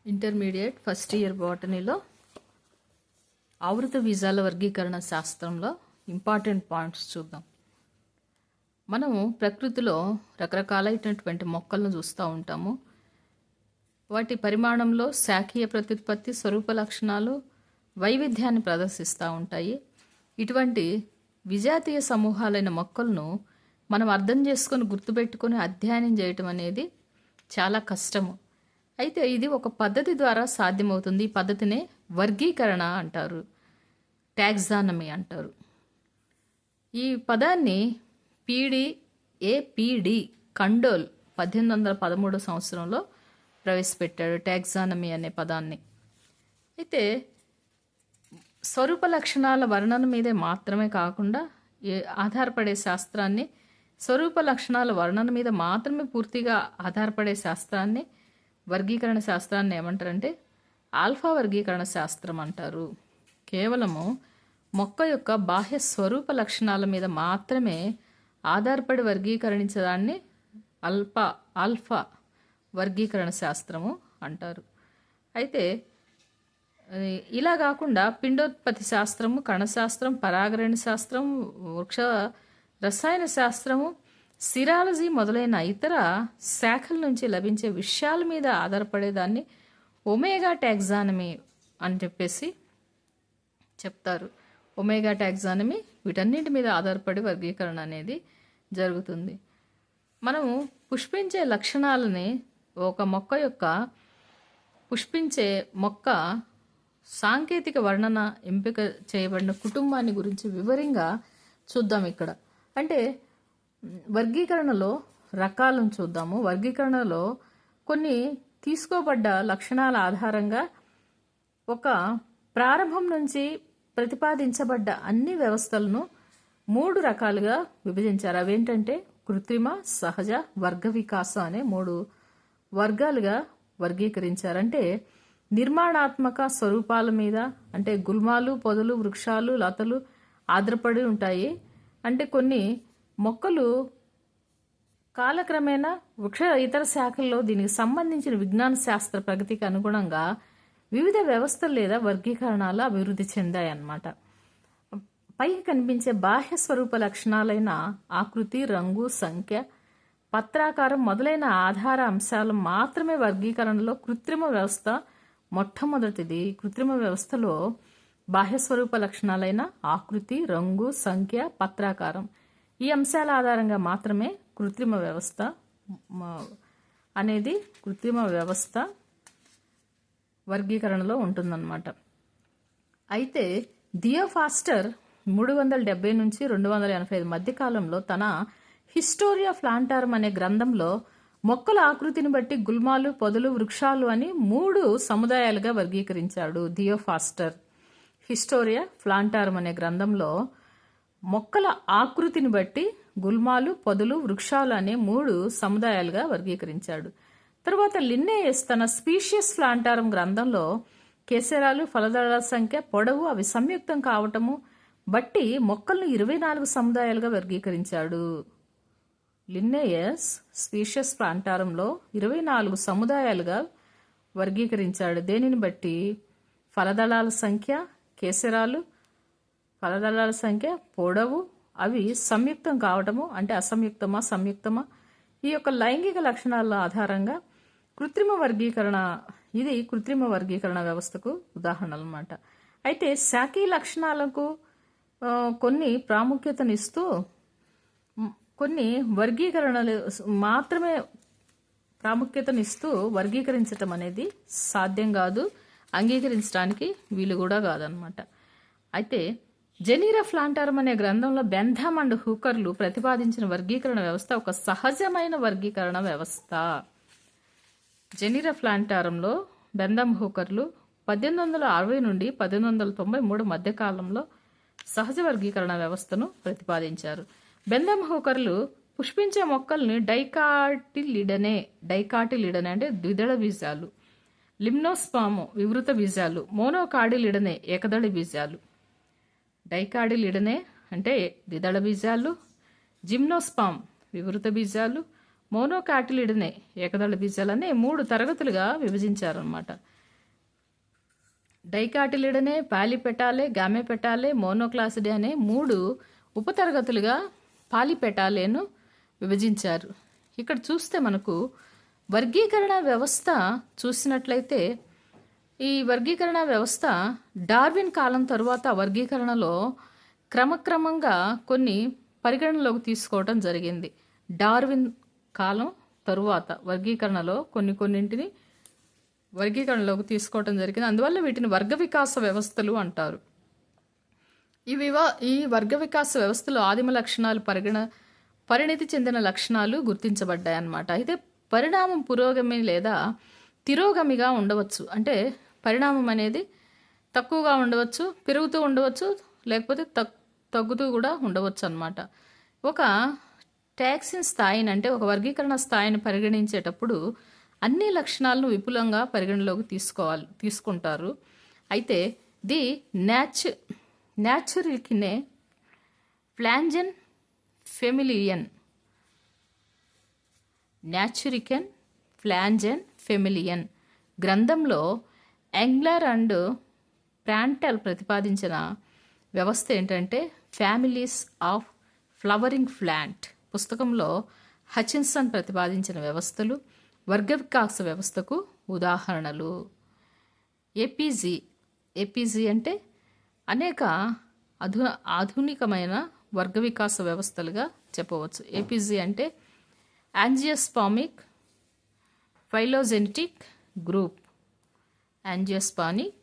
Intermediate first year బాటనీలో ఆవృత బీజాల వర్గీకరణ శాస్త్రంలో important points చూద్దాం. మనము ప్రకృతిలో రకరకాలైనటువంటి మొక్కలను చూస్తూ ఉంటాము. వాటి పరిమాణంలో శాఖీయ ప్రత్యుత్పత్తి, స్వరూప లక్షణాలు వైవిధ్యాన్ని ప్రదర్శిస్తూ ఉంటాయి. ఇటువంటి విజాతీయ సమూహాలైన మొక్కలను మనం అర్థం చేసుకొని గుర్తుపెట్టుకొని అధ్యయనం చేయటం అనేది చాలా కష్టము. అయితే ఇది ఒక పద్ధతి ద్వారా సాధ్యమవుతుంది. ఈ పద్ధతినే వర్గీకరణ అంటారు, టాక్సానమీ అంటారు. ఈ పదాన్ని ఏపీడి కండోల్ 1813 సంవత్సరంలో ప్రవేశపెట్టాడు, టాక్సానమీ అనే పదాన్ని. అయితే స్వరూప లక్షణాల వర్ణన మీదే మాత్రమే కాకుండా ఆధారపడే శాస్త్రాన్ని, స్వరూప లక్షణాల వర్ణన మీద మాత్రమే పూర్తిగా ఆధారపడే శాస్త్రాన్ని, వర్గీకరణ శాస్త్రాన్ని ఏమంటారంటే ఆల్ఫా వర్గీకరణ శాస్త్రం అంటారు. కేవలము మొక్క యొక్క బాహ్య స్వరూప లక్షణాల మీద మాత్రమే ఆధారపడి వర్గీకరించడాన్ని ఆల్ఫా వర్గీకరణ శాస్త్రము అంటారు. అయితే ఇలా కాకుండా పిండోత్పత్తి శాస్త్రము, కణశాస్త్రం, పరాగరణ శాస్త్రం, వృక్ష రసాయన శాస్త్రము, సిరాలజీ మొదలైన ఇతర శాఖల నుంచి లభించే విషయాల మీద ఆధారపడేదాన్ని ఒమేగా టాక్సానమీ అని చెప్పేసి చెప్తారు. ఒమేగా టాక్సానమీ వీటన్నిటి మీద ఆధారపడి వర్గీకరణ అనేది జరుగుతుంది. మనము పుష్పించే లక్షణాలని ఒక మొక్క యొక్క పుష్పించే మొక్క సాంకేతిక వర్ణన ఎంపిక చేయబడిన కుటుంబాన్ని గురించి వివరంగా చూద్దాం ఇక్కడ. అంటే వర్గీకరణలో రకాలను చూద్దాము. వర్గీకరణలో కొన్ని తీసుకోబడ్డ లక్షణాల ఆధారంగా ఒక ప్రారంభం నుంచి ప్రతిపాదించబడ్డ అన్ని వ్యవస్థలను 3 రకాలుగా విభజించారు. అవేంటంటే కృత్రిమ, సహజ, వర్గ వికాస అనే 3 వర్గాలుగా వర్గీకరించారు. అంటే నిర్మాణాత్మక స్వరూపాల మీద, అంటే గుల్మాలు, పొదలు, వృక్షాలు, లతలు ఆధారపడి ఉంటాయి. అంటే కొన్ని మొక్కలు కాలక్రమేణా వృక్ష ఇతర శాఖల్లో దీనికి సంబంధించిన విజ్ఞాన శాస్త్ర ప్రగతికి అనుగుణంగా వివిధ వ్యవస్థలు లేదా వర్గీకరణాలు అభివృద్ధి చెందాయన్నమాట. పైకి కనిపించే బాహ్య స్వరూప లక్షణాలైన ఆకృతి, రంగు, సంఖ్య, పత్రాకారం మొదలైన ఆధార అంశాలు మాత్రమే వర్గీకరణలో కృత్రిమ వ్యవస్థ మొట్టమొదటిది. కృత్రిమ వ్యవస్థలో బాహ్య స్వరూప లక్షణాలైన ఆకృతి, రంగు, సంఖ్య, పత్రాకారం ఈ అంశాల ఆధారంగా మాత్రమే కృత్రిమ వ్యవస్థ అనేది కృత్రిమ వ్యవస్థ వర్గీకరణలో ఉంటుందన్నమాట. అయితే థియోఫాస్టర్ 370 నుంచి 285 మధ్య కాలంలో తన హిస్టోరీ ఆఫ్ ప్లాంటారం అనే గ్రంథంలో మొక్కల ఆకృతిని బట్టి గుల్మాలు, పొదలు, వృక్షాలు అని 3 సముదాయాలుగా వర్గీకరించాడు. థియోఫాస్టర్ హిస్టోరియా ప్లాంటారం అనే గ్రంథంలో మొక్కల ఆకృతిని బట్టి గుల్మాలు, పొదలు, వృక్షాలు అనే 3 సముదాయాలుగా వర్గీకరించాడు. తర్వాత లిన్నేయస్ తన స్పీషియస్ ప్లాంటారం గ్రంథంలో కేసరాలు, ఫలదళాల సంఖ్య, పొడవు, అవి సంయుక్తం కావటము బట్టి మొక్కలను 24 సముదాయాలుగా వర్గీకరించాడు. Linnaeus spacious ప్లాంటారంలో 24 సముదాయాలుగా వర్గీకరించాడు. దేనిని బట్టి? ఫలదళాల సంఖ్య, కేసరాలు, ఫలదళాల సంఖ్య, పొడవు, అవి సంయుక్తం కావటము, అంటే అసంయుక్తమా సంయుక్తమా, ఈ యొక్క లైంగిక లక్షణాల ఆధారంగా కృత్రిమ వర్గీకరణ, ఇది కృత్రిమ వర్గీకరణ వ్యవస్థకు ఉదాహరణ అన్నమాట. అయితే శాఖీ లక్షణాలకు కొన్ని ప్రాముఖ్యతనిస్తూ కొన్ని వర్గీకరణలు మాత్రమే ప్రాముఖ్యతనిస్తూ వర్గీకరించటం అనేది సాధ్యం కాదు, అంగీకరించడానికి వీలు కూడా కాదనమాట. అయితే జెనీరా ప్లాంటారం అనే గ్రంథంలో బెంథమ్ అండ్ హూకర్లు ప్రతిపాదించిన వర్గీకరణ వ్యవస్థ ఒక సహజమైన వర్గీకరణ వ్యవస్థ. జెనీరా ప్లాంటారంలో బెంథమ్ హూకర్లు 1860 నుండి 1893 మధ్య కాలంలో సహజ వర్గీకరణ వ్యవస్థను ప్రతిపాదించారు. బెంథమ్ హూకర్లు పుష్పించే మొక్కల్ని డైకాటిలిడనే అంటే ద్విదళ బీజాలు, లిమ్నోస్పాము వివృత బీజాలు, మోనోకాడిలిడనే ఏకదళ బీజాలు, డైకాడిలిడనే అంటే ద్విదళ బీజాలు, జిమ్నోస్పామ్ వివృత బీజాలు, మోనోకాటిలిడనే ఏకదళ బీజాలు అనే 3 తరగతులుగా విభజించారన్నమాట. డైకాటిలిడనే, పాలిపెటాలే, గామెపెటాలే, మోనోక్లాసిడే అనే 3 ఉపతరగతులుగా పాలిపెటాలేను విభజించారు. ఇక్కడ చూస్తే మనకు వర్గీకరణ వ్యవస్థ చూసినట్లయితే ఈ వర్గీకరణ వ్యవస్థ డార్విన్ కాలం తరువాత వర్గీకరణలో క్రమక్రమంగా కొన్ని పరిగణనలోకి తీసుకోవడం జరిగింది. డార్విన్ కాలం తరువాత వర్గీకరణలో కొన్నింటిని వర్గీకరణలోకి తీసుకోవడం జరిగింది. అందువల్ల వీటిని వర్గ వికాస వ్యవస్థలు అంటారు. ఈ వర్గ వికాస వ్యవస్థలో ఆదిమ లక్షణాలు పరిణితి చెందిన లక్షణాలు గుర్తించబడ్డాయి అన్నమాట. అయితే పరిణామం పురోగమి లేదా తిరోగమిగా ఉండవచ్చు. అంటే పరిణామం అనేది తక్కువగా ఉండవచ్చు, పెరుగుతూ ఉండవచ్చు, లేకపోతే తగ్గుతూ కూడా ఉండవచ్చు అన్నమాట. ఒక టాక్సిన్ స్థాయిని అంటే ఒక వర్గీకరణ స్థాయిని పరిగణించేటప్పుడు అన్ని లక్షణాలను విపులంగా పరిగణలోకి తీసుకుంటారు. అయితే ది న్యాచురికినే ఫ్లాంజెన్ ఫెమిలియన్ గ్రంథంలో ఎంగ్లర్ అండ్ ప్రాంటల్ ప్రతిపాదించిన వ్యవస్థ ఏంటంటే ఫ్యామిలీస్ ఆఫ్ ఫ్లవరింగ్ ప్లాంట్. పుస్తకంలో హచిన్సన్ ప్రతిపాదించిన వ్యవస్థలు వర్గ వికాస వ్యవస్థకు ఉదాహరణలు. ఏపీజీ అంటే అనేక ఆధునికమైన వర్గ వికాస వ్యవస్థలుగా చెప్పవచ్చు. ఏపీజీ అంటే యాంజియోస్పామిక్ ఫైలోజెనెటిక్ గ్రూప్. యాంజియోస్పామిక్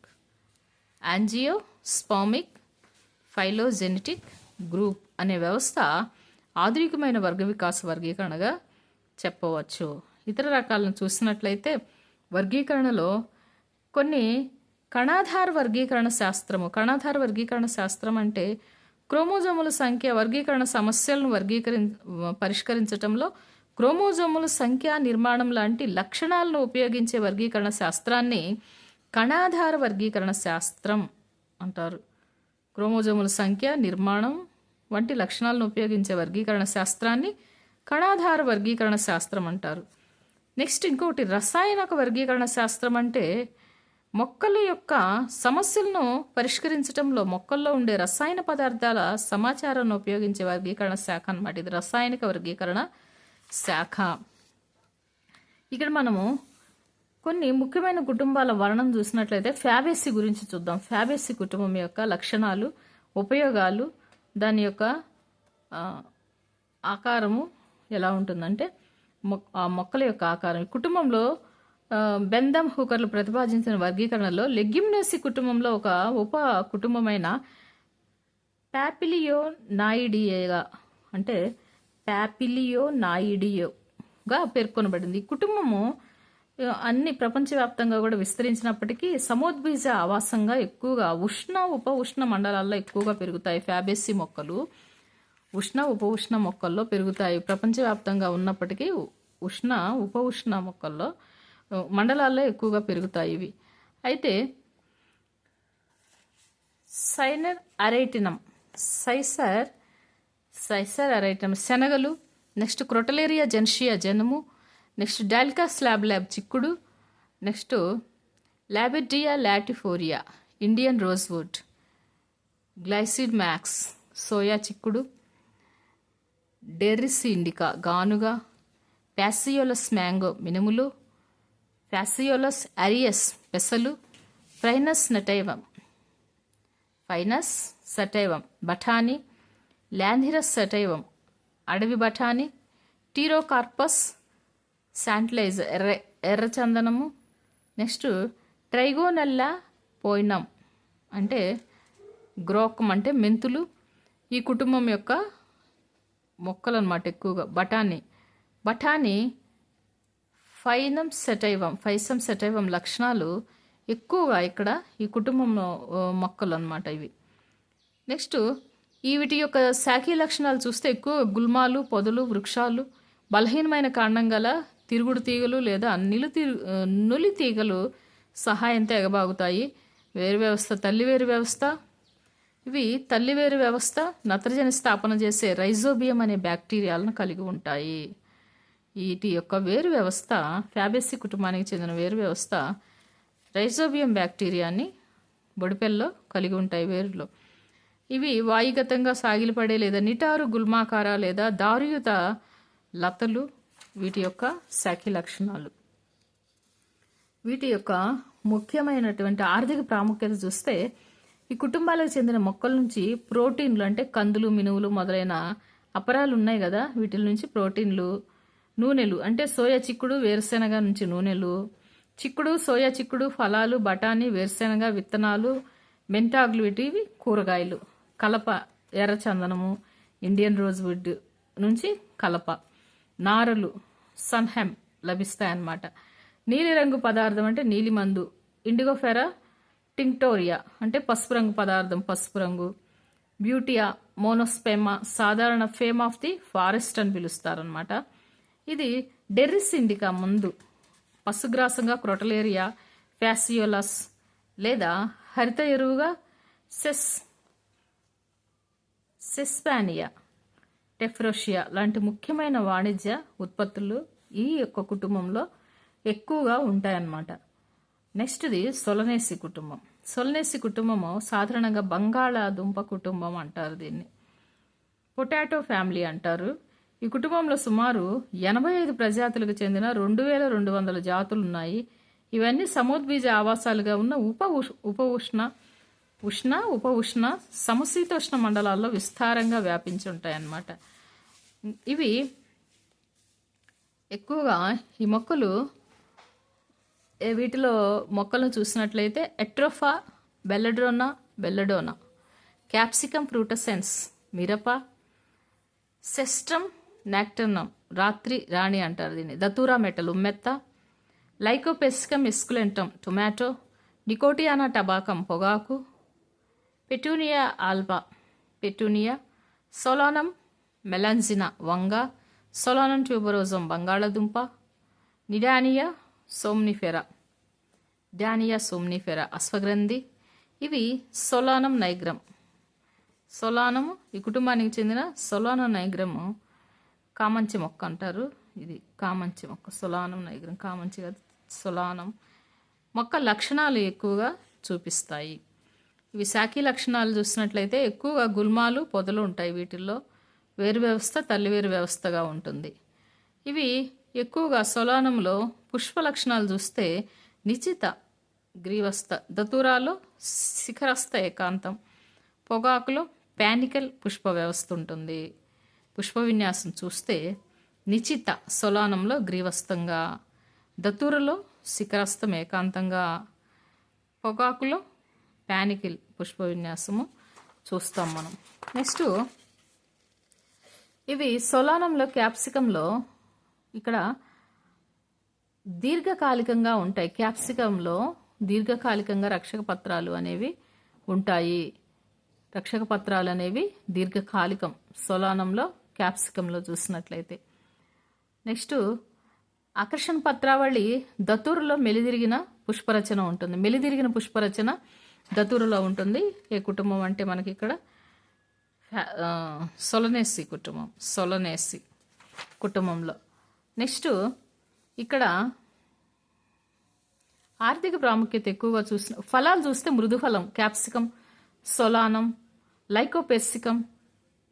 ఫైలోజెనెటిక్ గ్రూప్ అనే వ్యవస్థ ఆధునికమైన వర్గ వికాస వర్గీకరణగా చెప్పవచ్చు. ఇతర రకాలను చూసినట్లయితే వర్గీకరణలో కొన్ని కణాధార వర్గీకరణ శాస్త్రం అంటే క్రోమోజోముల సంఖ్య వర్గీకరణ సమస్యలను పరిష్కరించడంలో క్రోమోజోముల సంఖ్య, నిర్మాణం లాంటి లక్షణాలను ఉపయోగించే వర్గీకరణ శాస్త్రాన్ని కణాధార వర్గీకరణ శాస్త్రం అంటారు. క్రోమోజోముల సంఖ్య, నిర్మాణం వంటి లక్షణాలను ఉపయోగించే వర్గీకరణ శాస్త్రాన్ని కణాధార వర్గీకరణ శాస్త్రం అంటారు. నెక్స్ట్ ఇంకొకటి రసాయనిక వర్గీకరణ శాస్త్రం అంటే మొక్కల యొక్క సమస్యలను పరిష్కరించడంలో మొక్కల్లో ఉండే రసాయన పదార్థాల సమాచారాన్ని ఉపయోగించే వర్గీకరణ శాఖ అన్నమాట. ఇది రసాయనిక వర్గీకరణ శాఖ. ఇక్కడ మనము కొన్ని ముఖ్యమైన కుటుంబాల వర్ణం చూసినట్లయితే ఫ్యాబేసి గురించి చూద్దాం. ఫ్యాబేసి కుటుంబం యొక్క లక్షణాలు, ఉపయోగాలు, దాని యొక్క ఆకారము ఎలా ఉంటుందంటే ఆ మొక్కల యొక్క ఆకారం. కుటుంబంలో బెందమ్ హూకర్లు ప్రతిపాదించిన వర్గీకరణలో లెగ్యుమినేసి కుటుంబంలో ఒక ఉప కుటుంబమైన ప్యాపిలియోనాయిడియేగా అంటే ప్యాపిలియోనాయిడియోగా పేర్కొనబడింది. ఈ కుటుంబము అన్ని ప్రపంచవ్యాప్తంగా కూడా విస్తరించినప్పటికీ సమోద్బీజ ఆవాసంగా ఎక్కువగా ఉప ఉష్ణ మండలాల్లో ఎక్కువగా పెరుగుతాయి. ఫ్యాబేసి మొక్కలు ఉప ఉష్ణ మొక్కల్లో పెరుగుతాయి. ప్రపంచవ్యాప్తంగా ఉన్నప్పటికీ ఉప ఉష్ణ మొక్కల్లో మండలాల్లో ఎక్కువగా పెరుగుతాయి ఇవి. అయితే సైసర్ అరైటినం శనగలు, నెక్స్ట్ క్రొటలేరియా జెన్షియా జనుము, నెక్స్ట్ డాల్కా స్లాబ్ చిక్కుడు, నెక్స్ట్ లాబెడియా లాటిఫోరియా ఇండియన్ రోజ్వుడ్, గ్లైసిడ్ మ్యాక్స్ సోయా చిక్కుడు, డెర్రిస్ ఇండికా గానుగ, ప్యాసియోలస్ మ్యాంగో మినుములు, ప్యాసియోలస్ అరియస్ పెసలు, ఫైనస్ సటైవం బఠానీ, ల్యాంధిరస్ సటైవం అడవి బఠానీ, టీరోకార్పస్ శాంట్లైజ్ ఎర్రచందనము, నెక్స్ట్ ట్రైగోనెల్లా పోయినం అంటే గ్రోకం అంటే మెంతులు. ఈ కుటుంబం యొక్క మొక్కలు అన్నమాట. ఎక్కువగా బఠానీ ఫైసం సెటైవం లక్షణాలు ఎక్కువగా ఇక్కడ ఈ కుటుంబంలో మొక్కలు అన్నమాట ఇవి. నెక్స్ట్ వీటి యొక్క శాఖీ లక్షణాలు చూస్తే ఎక్కువ గుల్మాలు, పొదలు, వృక్షాలు, బలహీనమైన కాండం గల తిరుగుడు తీగలు లేదా నులి తీగలు సహాయంతో ఎగబాగుతాయి. తల్లివేరు వ్యవస్థ ఇవి తల్లివేరు వ్యవస్థ నత్రజని స్థాపన చేసే రైజోబియం అనే బ్యాక్టీరియాలను కలిగి ఉంటాయి. వీటి యొక్క వేరు వ్యవస్థ ఫ్యాబేసి కుటుంబానికి చెందిన వేరు వ్యవస్థ రైజోబియం బ్యాక్టీరియాని బొడిపెల్లో కలిగి ఉంటాయి వేరులో. ఇవి వాయుగతంగా సాగిలపడే లేదా నిటారు గుల్మాకార లేదా దారుయుత లతలు వీటి యొక్క శాఖీ లక్షణాలు. వీటి యొక్క ముఖ్యమైనటువంటి ఆర్థిక ప్రాముఖ్యత చూస్తే ఈ కుటుంబాలకు చెందిన మొక్కల నుంచి ప్రోటీన్లు అంటే కందులు, మినువులు మొదలైన అపరాలు ఉన్నాయి కదా, వీటి నుంచి ప్రోటీన్లు, నూనెలు అంటే సోయా చిక్కుడు, వేరుశెనగ నుంచి నూనెలు, చిక్కుడు, సోయా చిక్కుడు, ఫలాలు, బఠానీ, వేరుశెనగ విత్తనాలు, మెంతాకులు, ఇవి కూరగాయలు, కలప, ఎర్రచందనము, ఇండియన్ రోజ్వుడ్ నుంచి కలప, నారలు, సన్హెమ్ లభిస్తాయన్నమాట. నీలిరంగు పదార్థం అంటే నీలిమందు, ఇండిగోఫెరా టింక్టోరియా అంటే పసుపు రంగు పదార్థం, పసుపు రంగు, బ్యూటియా మోనోస్పెమా సాధారణ ఫేమ్ ఆఫ్ ది ఫారెస్ట్ అని పిలుస్తారనమాట. ఇది డెర్రిస్ ఇండికా ముందు పశుగ్రాసంగా క్రొటలేరియా ఫ్యాసియోలస్ లేదా హరిత ఎరువుగా సెస్పానియా టెఫ్రోషియా లాంటి ముఖ్యమైన వాణిజ్య ఉత్పత్తులు ఈ యొక్క కుటుంబంలో ఎక్కువగా ఉంటాయన్నమాట. నెక్స్ట్ది సొలనేసి కుటుంబం. సొలనేసి కుటుంబము సాధారణంగా బంగాళాదుంప కుటుంబం అంటారు, దీన్ని పొటాటో ఫ్యామిలీ అంటారు. ఈ కుటుంబంలో సుమారు 85 ప్రజాతులకు చెందిన 2200 జాతులు ఉన్నాయి. ఇవన్నీ సముద్బీజ ఆవాసాలుగా ఉన్న ఉప ఉష్ణ సమశీతోష్ణ మండలాల్లో విస్తారంగా వ్యాపించి ఉంటాయన్నమాట. ఇవి ఎక్కువగా ఈ మొక్కలు వీటిలో మొక్కలను చూసినట్లయితే ఎట్రోఫా బెల్లడోనా, క్యాప్సికమ్ ఫ్రూటసెన్స్ మిరప, సెస్ట్రమ్ నాక్టర్నమ్ రాత్రి రాణి అంటారు దీన్ని, దతూరా మెటల్ ఉమ్మెత్త, లైకోపెసికమ్ ఎస్కులెంటమ్ టొమాటో, నికోటియానా టబాకం పొగాకు, పెటూనియా ఆల్బా పెటూనియా, సోలానం మెలాన్జినా వంగ, సోలానం ట్యూబరోజం బంగాళదుంప, నిడానియా సోమ్నిఫెరా అశ్వగ్రంథి. ఇవి సోలానం నైగ్రమ్. సోలానము ఈ కుటుంబానికి చెందిన సోలానం నైగ్రము కామంచి మొక్క అంటారు. ఇది కామంచి మొక్క, సోలానం నైగ్రం కామంచి కాదు, సోలానం మొక్క లక్షణాలు ఎక్కువగా చూపిస్తాయి. ఇవి శాఖీ లక్షణాలు చూసినట్లయితే ఎక్కువగా గుల్మాలు, పొదలు ఉంటాయి. వీటిల్లో వేరు వ్యవస్థ తల్లివేరు వ్యవస్థగా ఉంటుంది. ఇవి ఎక్కువగా సోలానంలో పుష్ప లక్షణాలు చూస్తే నిశ్చిత గ్రీవస్థ, దతూరాలో శిఖరస్థ ఏకాంతం, పొగాకులో ప్యానికల్ పుష్ప వ్యవస్థ ఉంటుంది. పుష్ప విన్యాసం చూస్తే నిశ్చిత సోలానంలో గ్రీవస్థంగా, దతూరలో శిఖరస్థం ఏకాంతంగా, పొగాకులో ప్యానికల్ పుష్ప విన్యాసము చూస్తాం మనం. నెక్స్ట్ ఇవి సోలానంలో క్యాప్సికంలో ఇక్కడ దీర్ఘకాలికంగా ఉంటాయి. క్యాప్సికంలో దీర్ఘకాలికంగా రక్షక పత్రాలు అనేవి ఉంటాయి. రక్షక పత్రాలు అనేవి దీర్ఘకాలికం సోలానంలో క్యాప్సికంలో చూసినట్లయితే. నెక్స్ట్ ఆకర్షణ పత్రావళి దతూరులో మెలిదిరిగిన పుష్పరచన ఉంటుంది. మెలిదిరిగిన పుష్పరచన దతూరులో ఉంటుంది. ఏ కుటుంబం అంటే మనకి ఇక్కడ సొలనేసి కుటుంబం, సొలనేసి కుటుంబంలో. నెక్స్ట్ ఇక్కడ ఆర్థిక ప్రాముఖ్యత ఎక్కువగా చూసిన ఫలాలు చూస్తే మృదుఫలం క్యాప్సికం, సోలానం, లైకోపెసికం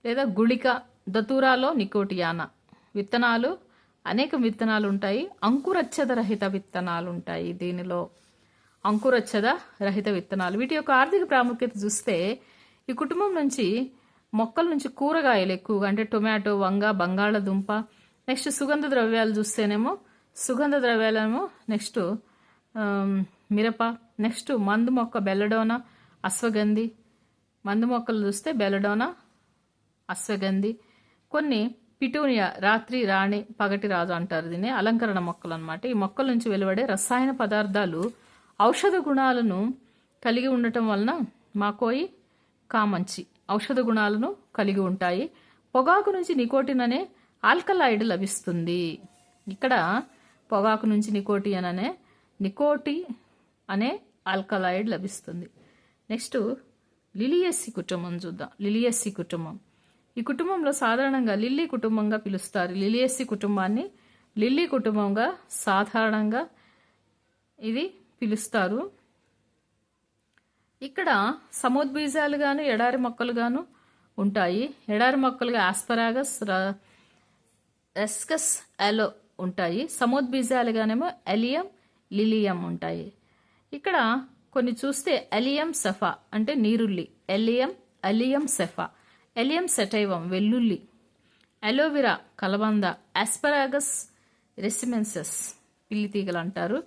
లేదా గుళిక, దతూరాలో నికోటియానా. విత్తనాలు అనేక విత్తనాలు ఉంటాయి. అంకురచ్ఛద రహిత విత్తనాలు ఉంటాయి దీనిలో, అంకురచ్ఛద రహిత విత్తనాలు. వీటి యొక్క ఆర్థిక ప్రాముఖ్యత చూస్తే ఈ కుటుంబం నుంచి మొక్కల నుంచి కూరగాయలు ఎక్కువగా అంటే టొమాటో, వంగ, బంగాళదుంప. నెక్స్ట్ సుగంధ ద్రవ్యాలు చూస్తేనేమో సుగంధ ద్రవ్యాలేమో నెక్స్ట్ మిరప. నెక్స్ట్ మందు మొక్క బెల్లడోనా, అశ్వగంధి. మందు మొక్కలు చూస్తే బెల్లడోనా, అశ్వగంధి. కొన్ని పిటూనియా రాత్రి రాణి, పగటి రాజు అంటారు దీన్ని, అలంకరణ మొక్కలు అనమాట. ఈ మొక్కల నుంచి వెలువడే రసాయన పదార్థాలు ఔషధ గుణాలను కలిగి ఉండటం వలన మాకోయి కామంచి ఔషధ గుణాలను కలిగి ఉంటాయి. పొగాకు నుంచి నికోటిన్ అనే ఆల్కలాయిడ్ లభిస్తుంది. ఇక్కడ పొగాకు నుంచి నికోటి అనే ఆల్కలాయిడ్ లభిస్తుంది. నెక్స్ట్ లిలియస్సి కుటుంబం చూద్దాం. లిలియస్సి కుటుంబం ఈ కుటుంబంలో సాధారణంగా లిల్లీ కుటుంబంగా పిలుస్తారు. లిలియస్సి కుటుంబాన్ని లిల్లీ కుటుంబంగా సాధారణంగా ఇది పిలుస్తారు. ఇక్కడ సముద్బీజాలుగాను ఎడారి మొక్కలుగాను ఉంటాయి. ఎడారి మొక్కలుగా ఆస్పరాగస్, ఎస్కస్ ఎలో ఉంటాయి. సముద్బీజాలుగానేమో ఎలియం, లిలియం ఉంటాయి. ఇక్కడ కొన్ని చూస్తే ఎలియం సెఫా అంటే నీరుల్లి, ఎలియం సెఫా, ఎలియం సెటైవం వెల్లుల్లి, అలోవెరా కలబంద, ఆస్పరాగస్ రెసిమెన్సెస్ పిల్లితీగలు అంటారు.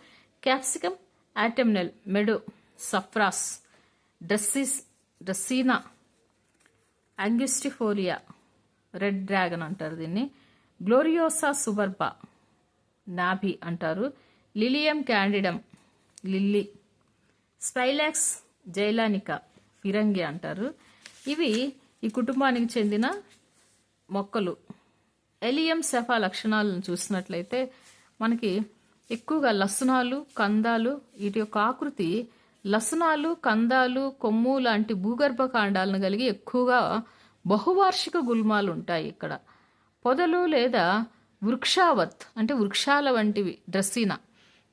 క్యాప్సికమ్ ఆటెమ్నెల్ మెడో, సఫ్రాస్, డ్రెస్సీనా, యాంగిస్టిఫోలియా రెడ్ డ్రాగన్ అంటారు దీన్ని. గ్లోరియోసా సుబర్బా నాభి అంటారు. లిలియం క్యాండిడమ్ లిల్లీ, స్పైలాక్స్ జైలానికా ఫిరంగి అంటారు. ఇవి ఈ కుటుంబానికి చెందిన మొక్కలు. ఎలియం సెఫా లక్షణాలను చూసినట్లయితే మనకి ఎక్కువగా లసనాలు, కందాలు, వీటి యొక్క ఆకృతి లసనాలు, కందాలు, కొమ్ము లాంటి భూగర్భ కాండాలను కలిగి ఎక్కువగా బహువార్షిక గుల్మాలు ఉంటాయి. ఇక్కడ పొదలు లేదా వృక్షావత్ అంటే వృక్షాల వంటివి డ్రెస్సీనా,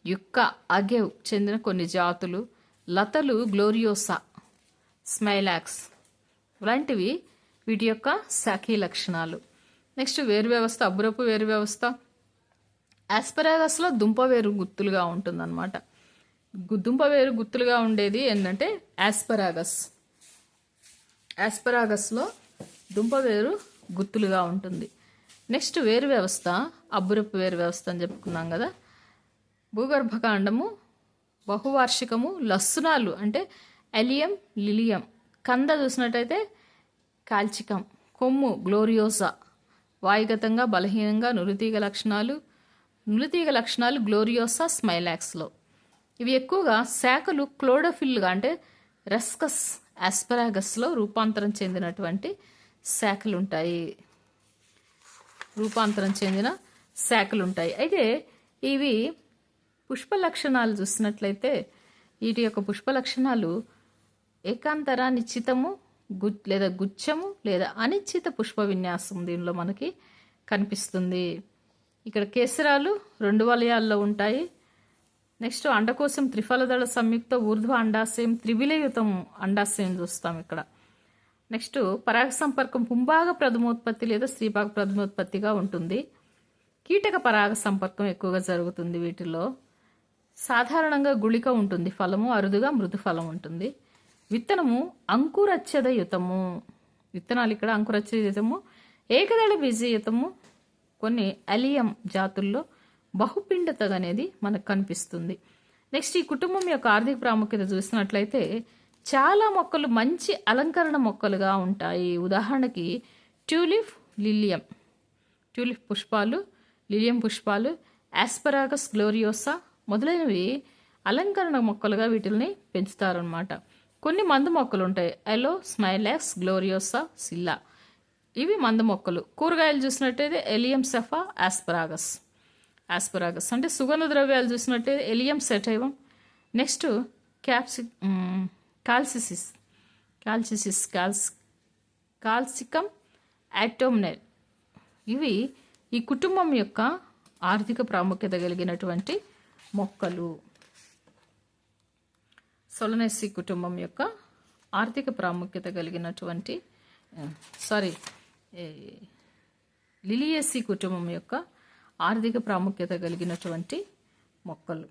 యుక్క, అగేవ్ చెందిన కొన్ని జాతులు, లతలు గ్లోరియోసా, స్మైలాక్స్ లాంటివి వీటి యొక్క శాఖీ లక్షణాలు. నెక్స్ట్ వేరు వ్యవస్థ, అబ్బురపు వేరు వ్యవస్థ. ఆస్పరాగస్లో దుంపవేరు గుత్తులుగా ఉంటుందన్నమాట. దుంపవేరు గుత్తులుగా ఉండేది ఏంటంటే ఆస్పరాగస్లో దుంపవేరు గుత్తులుగా ఉంటుంది. నెక్స్ట్ వేరు వ్యవస్థ, అబ్బురపు వేరు వ్యవస్థ అని చెప్పుకున్నాం కదా. భూగర్భకాండము, బహువార్షికము, లస్సునాలు అంటే ఎలియం, లిలియం, కంద చూసినట్టయితే కాల్చికం, కొమ్ము గ్లోరియోసా, వాయుగతంగా బలహీనంగా నులితీగ లక్షణాలు గ్లోరియోసా స్మైలాక్స్లో. ఇవి ఎక్కువగా శాఖలు క్లోరోఫిల్గా అంటే రస్కస్ ఆస్పరాగస్లో రూపాంతరం చెందిన శాఖలు ఉంటాయి. అయితే ఇవి పుష్ప లక్షణాలు చూసినట్లయితే వీటి యొక్క పుష్ప లక్షణాలు ఏకాంతర నిశ్చితము లేదా గుచ్చము లేదా అనిశ్చిత పుష్ప విన్యాసం దీనిలో మనకి కనిపిస్తుంది. ఇక్కడ కేసరాలు 2 వలయాల్లో ఉంటాయి. నెక్స్ట్ అండకోశం త్రిఫలదళ సంయుక్త ఊర్ధ్వ అండాశయం త్రివిలయుతం అండాశయం చూస్తాం ఇక్కడ. నెక్స్ట్ పరాగ సంపర్కం పుంభాగ ప్రథమోత్పత్తి లేదా స్త్రీభాగ ప్రథమోత్పత్తిగా ఉంటుంది. కీటక పరాగ సంపర్కం ఎక్కువగా జరుగుతుంది వీటిలో. సాధారణంగా గుళిక ఉంటుంది, ఫలము అరుదుగా మృదు ఫలం ఉంటుంది. విత్తనము అంకురచ్చదయుతము, విత్తనాలు ఇక్కడ అంకురచ్చదయుతము, ఏకదళ బీజయుతము. కొన్ని అలియం జాతుల్లో బహుపిండత అనేది మనకు కనిపిస్తుంది. నెక్స్ట్ ఈ కుటుంబం యొక్క ఆర్థిక ప్రాముఖ్యత చూసినట్లయితే చాలా మొక్కలు మంచి అలంకరణ మొక్కలుగా ఉంటాయి. ఉదాహరణకి ట్యూలిప్, పుష్పాలు, లిలియం పుష్పాలు, ఆస్పరాగస్ గ్లోరియోసా మొదలైనవి అలంకరణ మొక్కలుగా వీటిని పెంచుతారనమాట. కొన్ని మందు మొక్కలు ఉంటాయి, ఎలో, స్మైలాక్స్, గ్లోరియోసా, సిల్లా, ఇవి మందు మొక్కలు. కూరగాయలు చూసినట్టయితే ఎలియం సెఫా, ఆస్పరాగస్ అంటే సుగంధ ద్రవ్యాలు చూసినట్టయితే ఎలియం సెటైవం. నెక్స్ట్ కాల్సికమ్ ఆటోమ్నెల్. ఇవి ఈ కుటుంబం యొక్క ఆర్థిక ప్రాముఖ్యత కలిగినటువంటి మొక్కలు. సొలనేసి కుటుంబం యొక్క ఆర్థిక ప్రాముఖ్యత కలిగినటువంటి లిలియేసి కుటుంబం యొక్క ఆర్థిక ప్రాముఖ్యత కలిగినటువంటి మొక్కలు.